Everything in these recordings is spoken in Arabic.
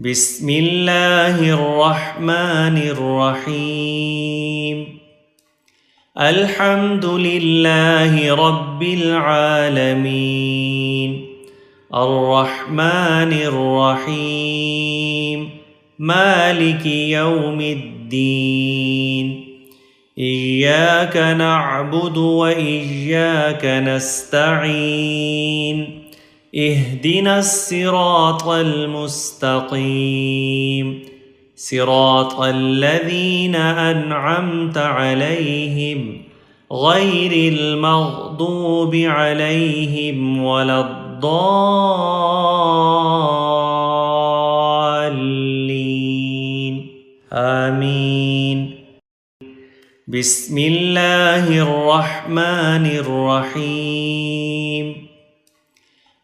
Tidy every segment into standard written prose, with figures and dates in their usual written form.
بسم الله الرحمن الرحيم. الحمد لله رب العالمين، الرحمن الرحيم، مالك يوم الدين. إياك نعبد وإياك نستعين. اهدنا الصراط المستقيم، صراط الذين أنعمت عليهم غير المغضوب عليهم ولا الضالين. آمين. بسم الله الرحمن الرحيم.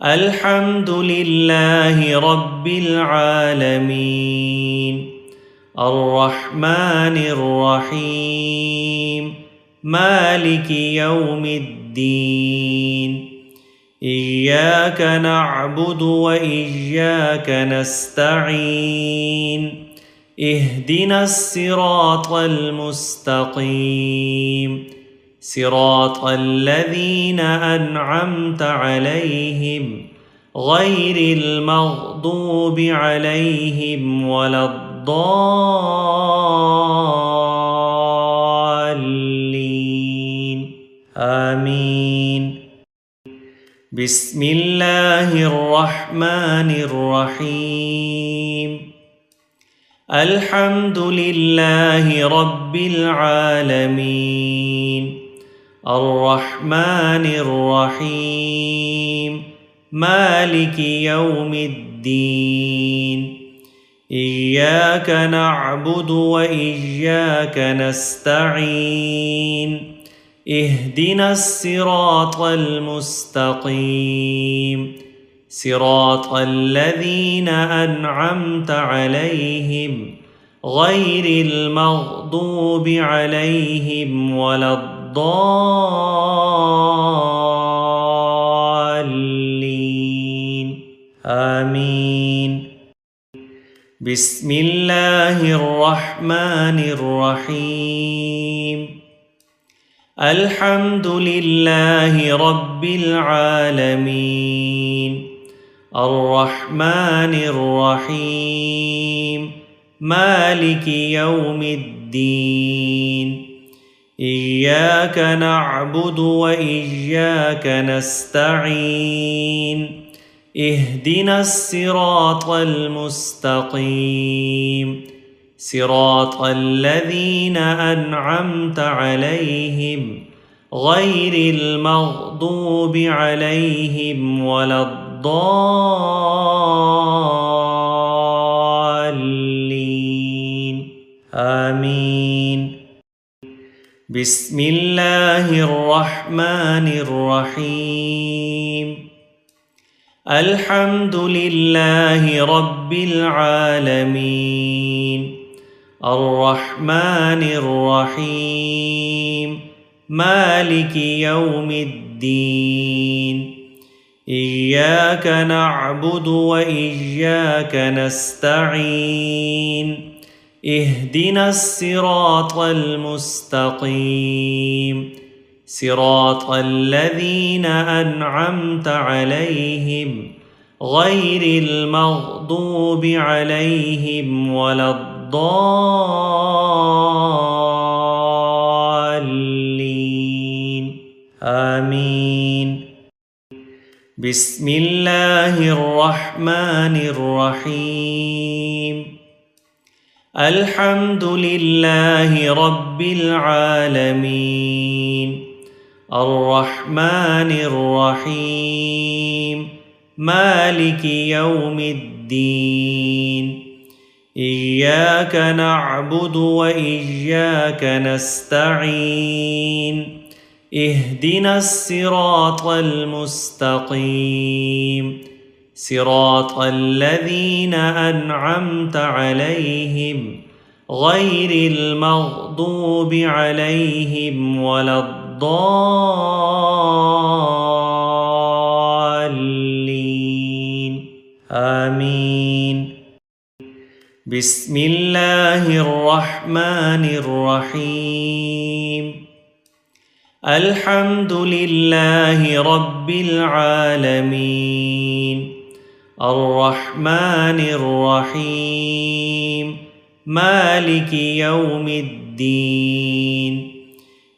الحمد لله رب العالمين، الرحمن الرحيم، مالك يوم الدين. إياك نعبد وإياك نستعين. اهدنا الصراط المستقيم، صراط الذين أنعمت عليهم غير المغضوب عليهم ولا الضالين. آمين. بسم الله الرحمن الرحيم. الحمد لله رب العالمين، الرحمن الرحيم، مالك يوم الدين. إياك نعبد وإياك نستعين. اهدنا الصراط المستقيم، صراط الذين أنعمت عليهم غير المغضوب عليهم ولا الضالين. آمين. بسم الله الرحمن الرحيم. الحمد لله رب العالمين، الرحمن الرحيم، مالك يوم الدين. إياك نعبد وإياك نستعين. اهدنا الصراط المستقيم، صراط الذين أنعمت عليهم غير المغضوب عليهم ولا الضالين. آمين. بسم الله الرحمن الرحيم. الحمد لله رب العالمين، الرحمن الرحيم، مالك يوم الدين. إياك نعبد وإياك نستعين. اهدنا الصراط المستقيم، صراط الذين أنعمت عليهم غير المغضوب عليهم ولا الضالين. آمين. بسم الله الرحمن الرحيم. الحمد لله رب العالمين، الرحمن الرحيم، مالك يوم الدين. إياك نعبد وإياك نستعين. اهدنا الصراط المستقيم، صراط الذين أنعمت عليهم غير المغضوب عليهم ولا الضالين. آمين. بسم الله الرحمن الرحيم الحمد لله رب العالمين الرحمن الرحيم مالك يوم الدين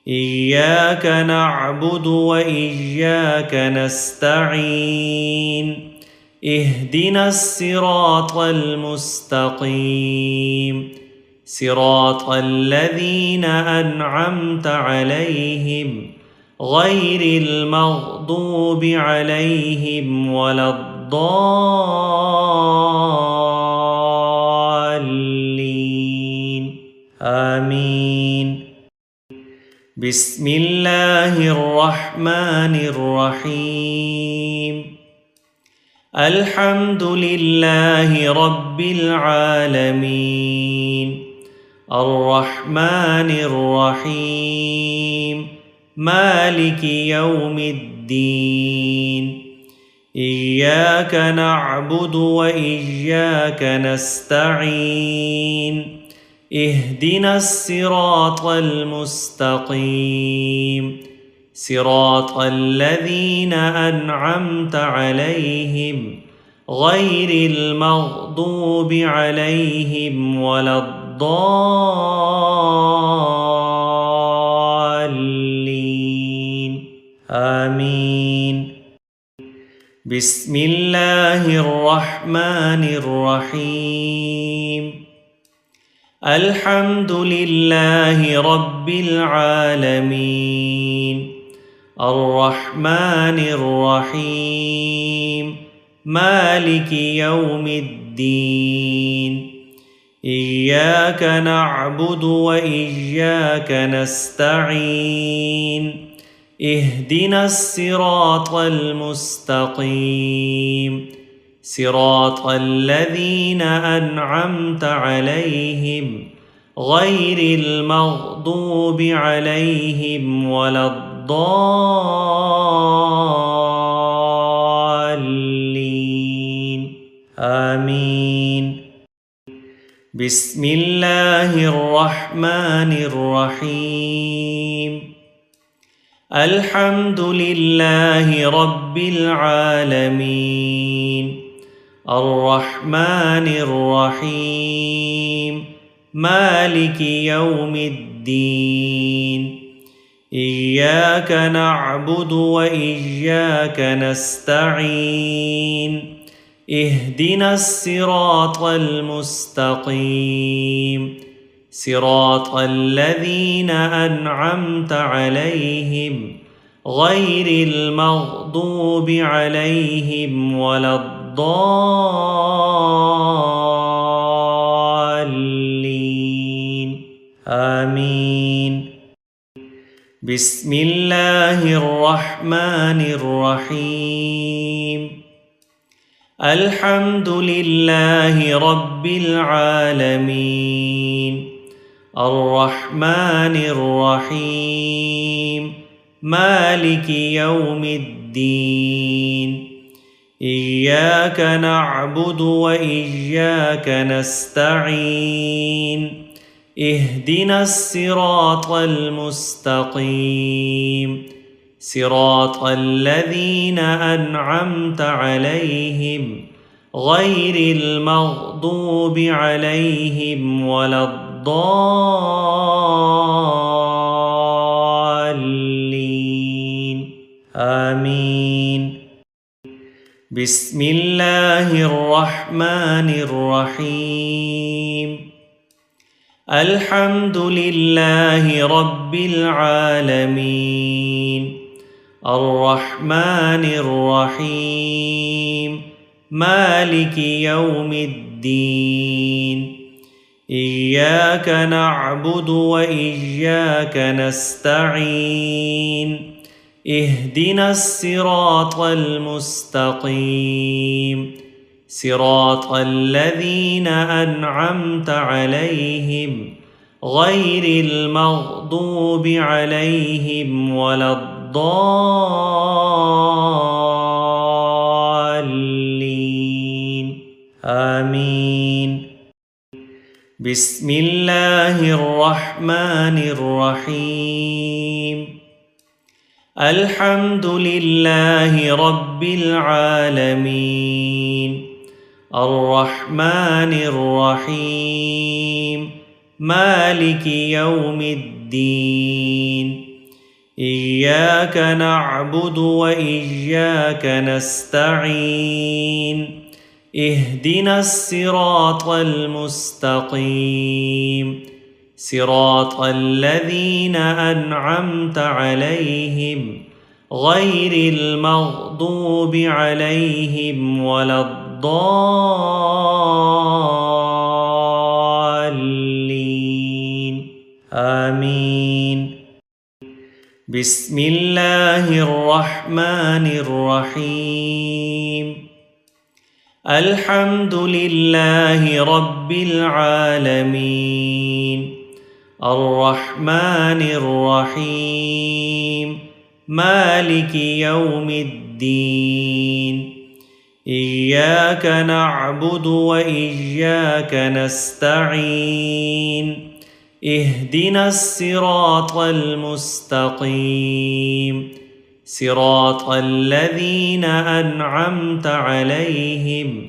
إياك نعبد وإياك نستعين اهدنا الصراط المستقيم صراط الذين أنعمت عليهم غير المغضوب عليهم ولا الضالين آمين بسم الله الرحمن الرحيم الحمد لله رب العالمين الرحمن الرحيم مالك يوم الدين إياك نعبد وإياك نستعين اهدنا الصراط المستقيم صراط الذين أنعمت عليهم غير المغضوب عليهم ولا الضالين آمين بسم الله الرحمن الرحيم الحمد لله رب العالمين الرحمن الرحيم مالك يوم الدين إياك نعبد وإياك نستعين اهدنا الصراط المستقيم صراط الذين أنعمت عليهم غير المغضوب عليهم ولا الضالين آمين بسم الله الرحمن الرحيم الحمد لله رب العالمين الرحمن الرحيم مالك يوم الدين إياك نعبد وإياك نستعين اهدنا الصراط المستقيم صراط الذين أنعمت عليهم غير المغضوب عليهم ولا الضالين آمين بسم الله الرحمن الرحيم الحمد لله رب العالمين الرحمن الرحيم مالك يوم الدين إياك نعبد وإياك نستعين اهدنا الصراط المستقيم صراط الذين أنعمت عليهم غير المغضوب عليهم ولا الضالين آمين بسم الله الرحمن الرحيم الحمد لله رب العالمين الرحمن الرحيم مالك يوم الدين إياك نعبد وإياك نستعين اهدنا الصراط المستقيم صراط الذين أنعمت عليهم غير المغضوب عليهم ولا الضالين آمين بسم الله الرحمن الرحيم الحمد لله رب العالمين الرحمن الرحيم مالك يوم الدين إياك نعبد وإياك نستعين اهدنا الصراط المستقيم صراط الذين أنعمت عليهم غير المغضوب عليهم ولا الضالين آمين بسم الله الرحمن الرحيم الحمد لله رب العالمين الرحمن الرحيم مالك يوم الدين إياك نعبد وإياك نستعين اهدنا الصراط المستقيم صراط الذين أنعمت عليهم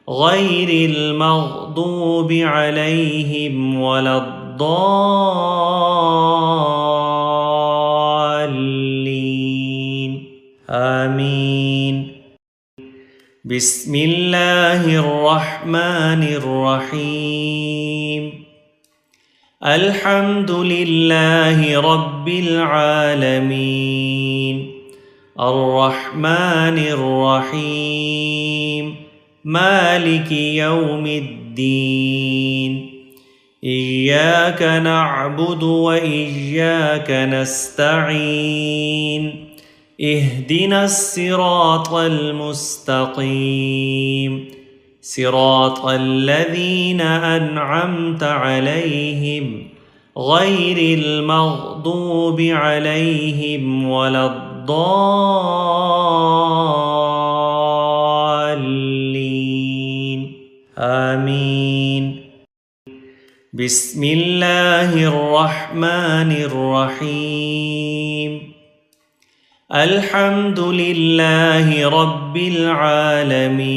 غير المغضوب عليهم ولا الضالين آمين بسم الله الرحمن الرحيم الحمد لله رب العالمين الرحمن الرحيم مالك يوم الدين إياك نعبد وإياك نستعين اهدنا الصراط المستقيم صراط الذين أنعمت عليهم غير المغضوب عليهم ولا الضالين آمين بسم الله الرحمن الرحيم الحمد لله رب العالمين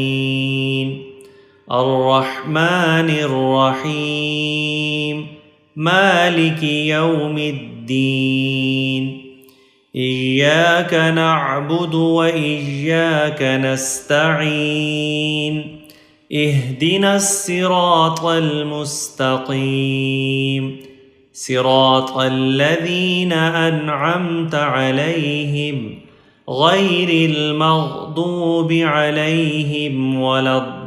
الرحمن الرحيم مالك يوم الدين إياك نعبد وإياك نستعين اهدنا الصراط المستقيم صراط الذين أنعمت عليهم غير المغضوب عليهم ولا الضالين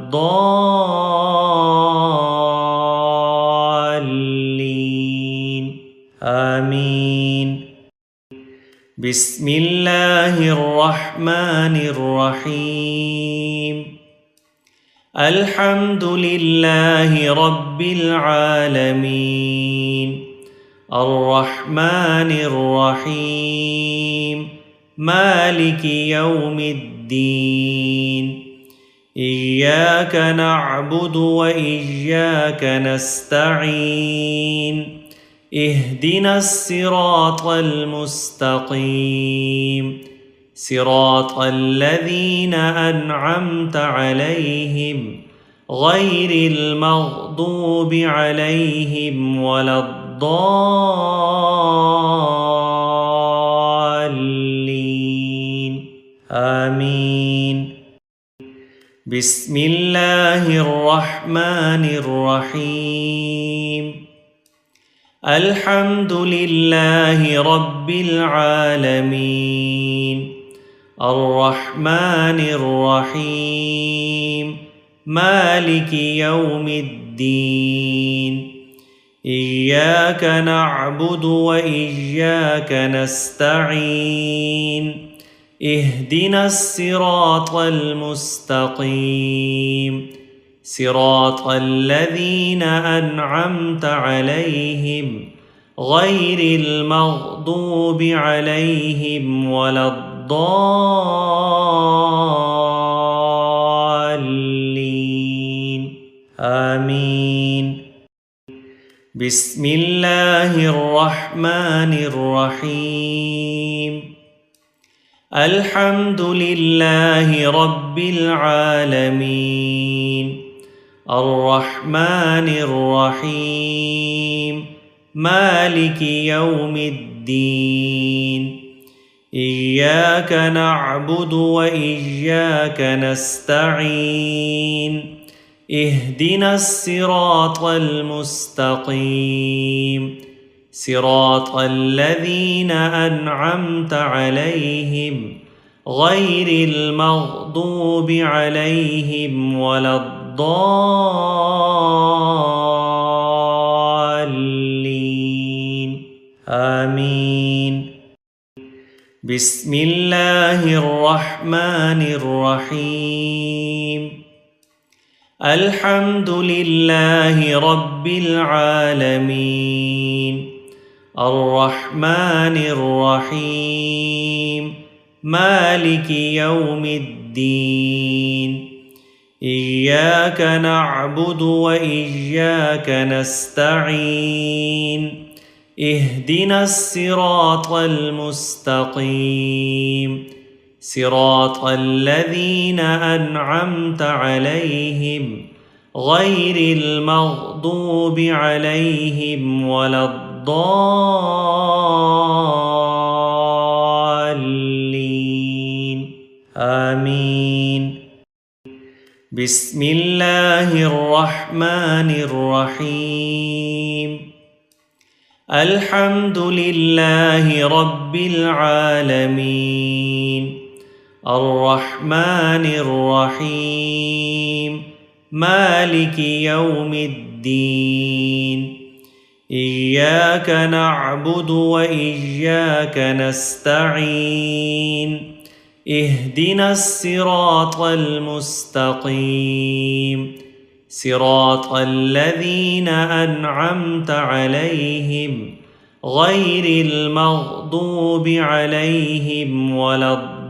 آمين بسم الله الرحمن الرحيم الحمد لله رب العالمين الرحمن الرحيم مالك يوم الدين إياك نعبد وإياك نستعين اهدنا الصراط المستقيم صراط الذين أنعمت عليهم غير المغضوب عليهم ولا الضالين آمين بسم الله الرحمن الرحيم الحمد لله رب العالمين الرحمن الرحيم مالك يوم الدين إياك نعبد وإياك نستعين اهدنا الصراط المستقيم صراط الذين أنعمت عليهم غير المغضوب عليهم ولا الضالين آمين بسم الله الرحمن الرحيم الحمد لله رب العالمين الرحمن الرحيم مالك يوم الدين إياك نعبد وإياك نستعين اهدنا الصراط المستقيم صراط الذين أنعمت عليهم غير المغضوب عليهم ولا الضالين آمين بسم الله الرحمن الرحيم الحمد لله رب العالمين الرحمن الرحيم مالك يوم الدين إياك نعبد وإياك نستعين اهدنا الصراط المستقيم صراط الذين أنعمت عليهم غير المغضوب عليهم ولا الضالين آمين بسم الله الرحمن الرحيم الحمد لله رب العالمين الرحمن الرحيم مالك يوم الدين إياك نعبد وإياك نستعين اهدنا الصراط المستقيم صراط الذين أنعمت عليهم غير المغضوب عليهم ولا الضالين